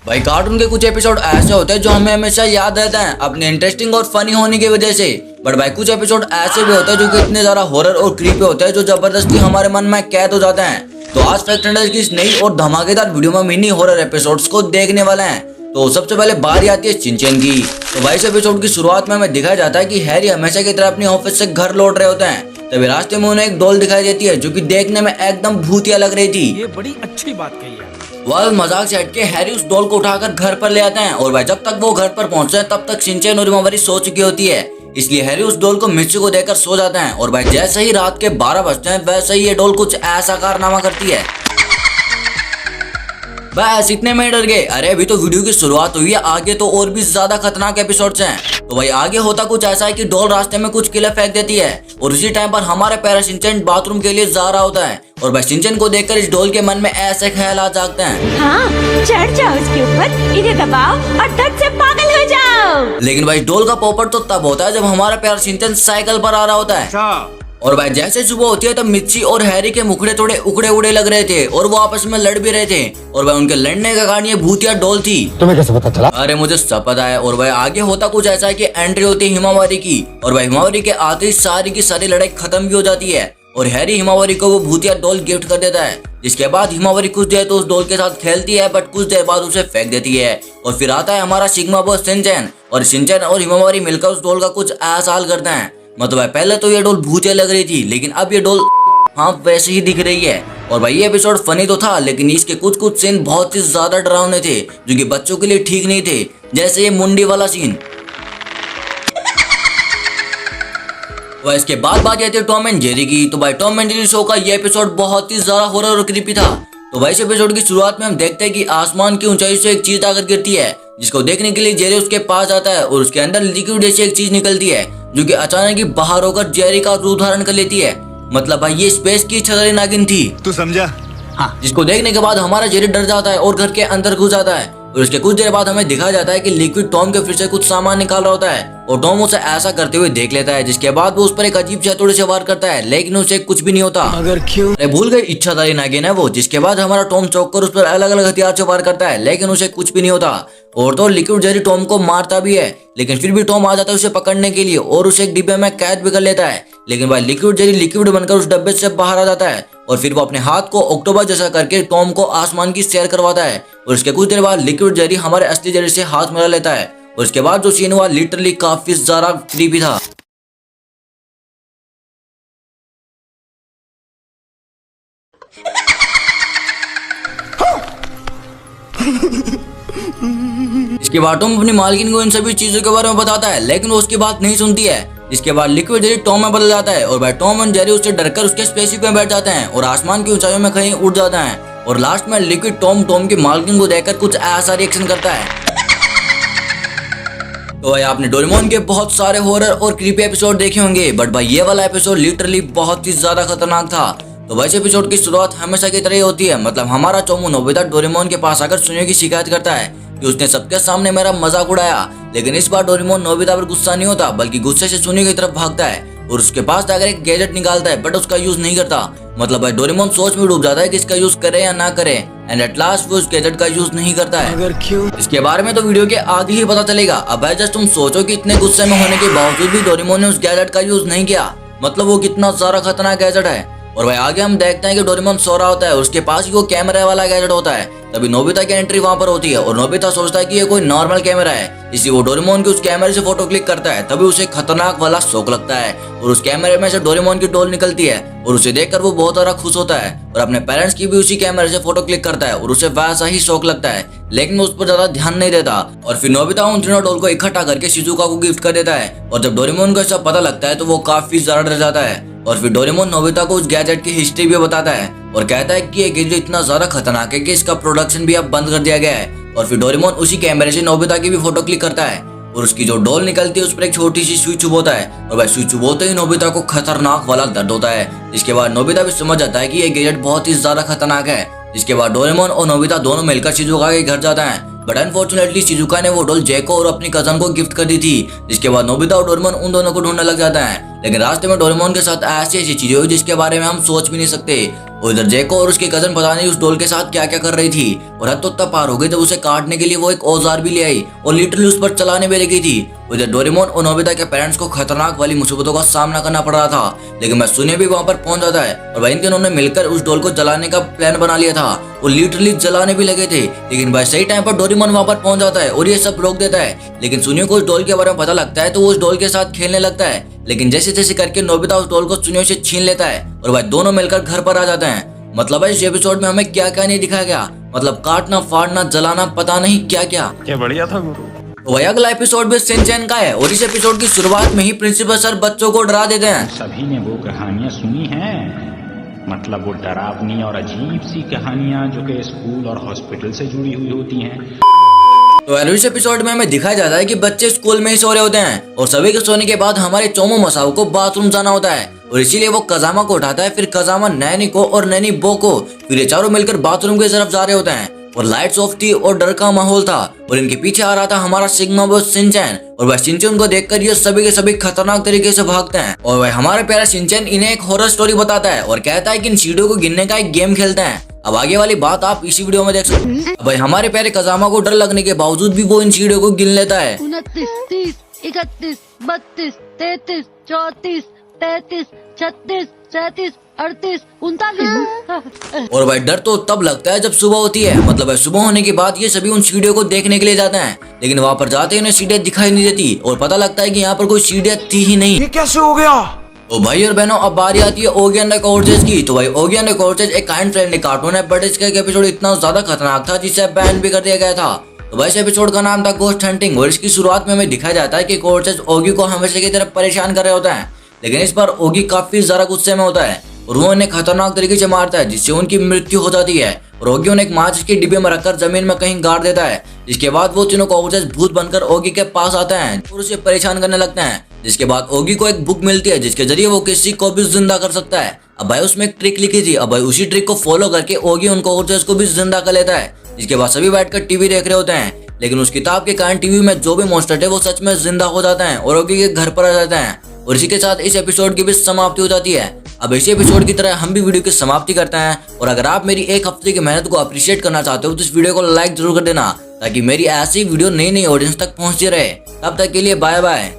भाई कार्टून के कुछ एपिसोड ऐसे होते हैं जो हमें हमेशा याद रहते हैं अपने इंटरेस्टिंग और फनी होने की वजह से। बट भाई कुछ एपिसोड ऐसे भी होते हैं जो कि इतने ज्यादा हॉरर और क्रीपी होते हैं जो जबरदस्ती हमारे मन में कैद हो जाते हैं। तो आज फैक्ट हंटर की इस नई और धमाकेदार वीडियो में मिनी हॉरर एपिसोड्स को देखने वाले हैं। तो सबसे पहले बारी आती है शिनचैन की। तो भाई इस एपिसोड की शुरुआत में हमें दिखाया जाता है कि हैरी हमेशा की तरह अपने ऑफिस से घर लौट रहे होते हैं। तभी रास्ते में उन्हें एक डॉल दिखाई देती है जो कि देखने में एकदम भूतिया लग रही थी। ये बड़ी अच्छी बात कही है। वह मजाक से हटके हैरी उस डॉल को उठाकर घर पर ले आते हैं और भाई जब तक वो घर पर पहुंचते हैं तब तक शिनचैन और हिमावरी सो चुकी होती है। इसलिए हैरी उस डॉल को मिर्ची को देकर सो जाते हैं और भाई जैसे ही रात के 12 बजते हैं वैसे ही ये डॉल कुछ ऐसा कारनामा करती है। बस इतने में डर गए। अरे अभी तो वीडियो की शुरुआत हुई है, आगे तो और भी ज्यादा खतरनाक एपिसोड्स हैं। तो भाई आगे होता कुछ ऐसा है कि डॉल रास्ते में कुछ किले फेंक देती है और उसी टाइम पर हमारा प्यारा शिनचैन बाथरूम के लिए जा रहा होता है और भाई शिनचैन को देखकर इस डॉल के मन में ऐसे ख्याल जागते हैं। हाँ, चढ़ जाओ इसके ऊपर, इन्हें दबाओ और दर्द से पागल हो जाओ। लेकिन भाई डॉल का पोपट तो तब होता है जब हमारा प्यारा शिनचैन साइकिल पर आ रहा होता है। और भाई जैसे सुबह होती है तब मिर्ची और हैरी के मुखड़े थोड़े उखड़े उड़े लग रहे थे और वो आपस में लड़ भी रहे थे और भाई उनके लड़ने का कारण ये भूतिया डॉल थी। तुम्हें कैसे पता चला? अरे मुझे सब पता है। और भाई आगे होता कुछ ऐसा है कि एंट्री होती है हिमावरी की और भाई हिमावरी के आते ही सारी की सारी लड़ाई खत्म भी हो जाती है और हैरी हिमावरी को वो भूतिया डॉल गिफ्ट कर देता है। जिसके बाद हिमावरी कुछ देर तो उस डॉल के साथ खेलती है बट कुछ देर बाद उसे फेंक देती है और फिर आता है हमारा सिग्मा बॉस शिनचैन और शिनचैन और हिमावरी मिलकर उस डॉल का कुछ ऐसा हाल करते हैं। मतलब पहले तो ये डॉल भूतिया लग रही थी लेकिन अब ये डॉल हाँ वैसे ही दिख रही है। और भाई ये एपिसोड फनी तो था लेकिन इसके कुछ कुछ सीन बहुत ही ज्यादा डरावने थे जो कि बच्चों के लिए ठीक नहीं थे, जैसे ये मुंडी वाला सीन। वह इसके बाद बात आती है टॉम एंड जेरी की। तो भाई टॉम एंड जेरी शो का ये एपिसोड बहुत ही ज्यादा हॉरर और क्रीपी था। तो भाई इस एपिसोड की शुरुआत में हम देखते हैं कि आसमान की ऊंचाई से एक चीज आकर गिरती है जिसको देखने के लिए जेरी उसके पास आता है और उसके अंदर लिक्विड जैसी एक चीज निकलती है जो कि अचानक ही बाहर होकर जेरी का रूप धारण कर लेती है। मतलब भाई ये स्पेस की छतरी नागिन थी। तू समझा? हाँ। जिसको देखने के बाद हमारा जेरी डर जाता है और घर के अंदर घुस जाता है और उसके कुछ देर बाद हमें दिखाया जाता है कि लिक्विड टॉम के फिर से कुछ सामान निकाल रहा होता है और टॉम उसे ऐसा करते हुए देख लेता है। जिसके बाद वो उस पर एक अजीब सी हथौड़े से वार करता है लेकिन उसे कुछ भी नहीं होता। मगर क्यों? अरे भूल गए, इच्छाधारी नागिन है वो। जिसके बाद हमारा टॉम चौक कर उस पर अलग अलग हथियार से वार करता है लेकिन उसे कुछ भी नहीं होता और तो लिक्विड जेरी टॉम को मारता भी है लेकिन फिर भी टॉम आ जाता है उसे पकड़ने के लिए और उसे एक डिब्बे में कैद भी कर लेता है। लेकिन भाई लिक्विड जेरी लिक्विड बनकर उस डब्बे से बाहर आ जाता है और फिर वो अपने हाथ को ऑक्टोपस जैसा करके टॉम को आसमान की सैर करवाता है और उसके कुछ देर बाद लिक्विड जेरी हमारे असली जेरी से हाथ मिला लेता है और उसके बाद जो सीन हुआ लिटरली काफी ज्यादा क्रीपी था। इसके बाद टॉम अपनी मालकिन को इन सभी चीजों के बारे में बताता है लेकिन वो उसकी बात नहीं सुनती है। इसके बाद लिक्विड जेरी टॉम में बदल जाता है और भाई टॉम और जेरी उससे डरकर उसके स्पेसशिप में बैठ जाते हैं और आसमान की ऊंचाइयों में कहीं उड़ जाते हैं और लास्ट में लिक्विड टॉम की मालकिन को देखकर कुछ ऐसा रिएक्शन करता है। तो भाई आपने डोरेमोन के बहुत सारे हॉरर और क्रीपी एपिसोड देखे होंगे बट भाई ये वाला एपिसोड लिटरली बहुत ही ज्यादा खतरनाक था। तो भाई इस एपिसोड की शुरुआत हमेशा की तरह होती है। मतलब हमारा चोमू नोबिता डोरेमोन के पास आकर सुनियो की शिकायत करता है कि उसने सबके सामने मेरा मजाक उड़ाया लेकिन इस बार डोरेमोन नोबिता पर गुस्सा नहीं होता बल्कि गुस्से से सुनियो की तरफ भागता है और उसके पास जाकर एक गैजेट निकालता है बट उसका यूज नहीं करता। मतलब भाई डोरेमोन सोच में डूब जाता है कि इसका यूज करे या ना करे एंड एट लास्ट वो उस गैजेट का यूज नहीं करता है। मगर क्यों? इसके बारे में तो वीडियो के आगे ही पता चलेगा। अब भाई जस्ट तुम सोचो कि इतने गुस्से में होने के बावजूद भी डोरेमोन ने उस गैजेट का यूज नहीं किया, मतलब वो कितना ज्यादा खतरनाक गैजेट है। और भाई आगे हम देखते हैं कि डोरेमोन सो रहा होता है और उसके पास ही वो कैमरे वाला गैजेट होता है। तभी नोबिता की एंट्री वहां पर होती है और नोबिता सोचता है कि ये कोई नॉर्मल कैमरा है, इसलिए वो डोरेमोन के उस कैमरे से फोटो क्लिक करता है। तभी उसे खतरनाक वाला शौक लगता है और उस कैमरे में से डोरेमोन की डॉल निकलती है और उसे देखकर वो बहुत ज्यादा खुश होता है और अपने पेरेंट्स की भी उसी कैमरे से फोटो क्लिक करता है और उसे वैसा ही शौक लगता है लेकिन उस पर ज्यादा ध्यान नहीं देता। और फिर नोबिता उन तीनों डॉल को इकट्ठा करके शिजुका को गिफ्ट कर देता है और जब डोरेमोन को ऐसा पता लगता है तो वो काफी ज्यादा डर जाता है और फिर डोरेमोन नोबिता को उस गैजेट की हिस्ट्री भी बताता है और कहता है कि ये गैजेट इतना ज्यादा खतरनाक है कि इसका प्रोडक्शन भी अब बंद कर दिया गया है। और फिर डोरेमोन उसी कैमरे से नोबिता की भी फोटो क्लिक करता है और उसकी जो डॉल निकलती है उस पर एक छोटी सी सुई चुभोता है और भाई सुई चुभोते ही नोबिता को खतरनाक वाला दर्द होता है। जिसके बाद नोबिता भी समझ जाता है कि ये गैजेट बहुत ही ज्यादा खतरनाक है। जिसके बाद डोरेमोन और नोबिता दोनों मिलकर शिजुका के घर जाता है बट अनफॉर्चुनेटली शिजुका ने वो डॉल जैको और अपनी कजन को गिफ्ट कर दी थी। जिसके बाद नोबिता और डोरेमोन उन दोनों को ढूंढने लग जाता है लेकिन रास्ते में डोरेमोन के साथ ऐसी ऐसी चीजें हुई जिसके बारे में हम सोच भी नहीं सकते। और इधर जेको और उसकी कजन पता नहीं उस डॉल के साथ क्या क्या कर रही थी, और हद तो तब पार हो गई जब उसे काटने के लिए वो एक औजार भी ले आई और लिटरली उस पर चलाने भी लगी थी। उधर डोरेमोन और नोबिता के पेरेंट्स को खतरनाक वाली मुसीबतों का सामना करना पड़ रहा था, लेकिन मैं सुनिए भी वहां पर पहुंच जाता है और भाई इन तीनों ने मिलकर उस डॉल को जलाने का प्लान बना लिया था और लिटरली जलाने भी लगे थे। लेकिन भाई सही टाइम पर डोरेमोन वहां पर पहुंच जाता है और ये सब रोक देता है। लेकिन सुनियो को उस डॉल के बारे में पता लगता है तो वो उस डॉल के साथ खेलने लगता है, लेकिन जैसे जैसे करके नोबिता उस डॉल को सुनियो से छीन लेता है और भाई दोनों मिलकर घर पर आ जाते हैं। मतलब इस एपिसोड में हमें क्या क्या नहीं दिखाया गया, मतलब काटना फाड़ना जलाना पता नहीं क्या क्या। क्या बढ़िया था गुरु। तो वही अगला एपिसोड भी शिनचैन का है और इस एपिसोड की शुरुआत में ही प्रिंसिपल सर बच्चों को डरा देते हैं। सभी ने वो कहानियां सुनी हैं, मतलब वो डरावनी और अजीब सी कहानियां जो कि स्कूल और हॉस्पिटल से जुड़ी हुई होती हैं। तो इस एपिसोड में हमें दिखाया जाता है कि बच्चे स्कूल में ही सो रहे होते हैं और सभी के सोने के बाद हमारे चोमो मसाओ को बाथरूम जाना होता है और इसीलिए वो कजामा को उठाता है, फिर कजामा नैनी को और नैनी बो को, फिर ये चारों मिलकर बाथरूम की तरफ जा रहे होते हैं और लाइट्स ऑफ थी और डर का माहौल था और इनके पीछे आ रहा था हमारा सिग्मा बॉस शिनचैन और वह शिनचैन को देखकर ये सभी के सभी खतरनाक तरीके से भागते हैं और वह हमारे प्यारा शिनचैन इन्हें एक हॉरर स्टोरी बताता है और कहता है कि इन सीढ़ियों को गिनने का एक गेम खेलते हैं। अब आगे वाली बात आप इसी वीडियो में देख सकते हैं। भाई हमारे प्यारे कजामा को डर लगने के बावजूद भी वो इन सीढ़ियों को गिन लेता है। 29, 30, 31, 32, 33, 34, 35, 36, 37, 38, 39। और भाई डर तो तब लगता है जब सुबह होती है, मतलब है सुबह होने के बाद ये सभी उन सीढ़ियों को देखने के लिए जाते हैं, लेकिन वहां पर जाते ही उन्हें सीढ़ियां दिखाई नहीं देती और पता लगता है कि यहाँ पर कोई सीढ़ियां थी ही नहीं। ये कैसे हो गया? तो भाई और बहनों अब बारी आती है ओगी एंड द कोर्सेज की। तो भाई ओगी एंड द कोर्सेज एक काइंड फ्रेंडली कार्टून है, बट इसका एक एपिसोड इतना ज्यादा खतरनाक था जिसे बैन भी कर दिया गया था। तो भाई इस एपिसोड का नाम था गोस्ट हंटिंग और इसकी शुरुआत में हमें दिखाया जाता है कि कोर्सेज ओगी को हमेशा की तरफ परेशान कर रहे होते हैं, लेकिन इस बार ओगी काफी ज्यादा गुस्से में होता है और वो उन्हें खतरनाक तरीके से मारता है जिससे उनकी मृत्यु हो जाती है और ओगी उन्हें एक माचिस के डिब्बे में रखकर जमीन में कहीं गाड़ देता है। जिसके बाद वो तीनों कोर्सेज भूत बनकर ओगी के पास आते हैं और उसे परेशान करने लगते हैं। जिसके बाद ओगी को एक बुक मिलती है जिसके जरिए वो किसी को भी जिंदा कर सकता है। अब भाई उसमें एक ट्रिक लिखी थी, अब भाई उसी ट्रिक को फॉलो करके ओगी उन कोर्सेज को भी जिंदा कर लेता है। जिसके बाद सभी बैठकर टीवी देख रहे होते हैं, लेकिन उस किताब के कारण टीवी में जो भी मॉन्स्टर थे वो सच में जिंदा हो जाते हैं और ओगी के घर पर आ जाते हैं और इसी के साथ इस एपिसोड की भी समाप्ति हो जाती है। अब इसी एपिसोड की तरह हम भी वीडियो की समाप्ति करते हैं और अगर आप मेरी एक हफ्ते की मेहनत को अप्रिशिएट करना चाहते हो तो इस वीडियो को लाइक जरूर कर देना ताकि मेरी ऐसी वीडियो नई नई ऑडियंस तक पहुंचती रहे। तब तक के लिए बाय बाय।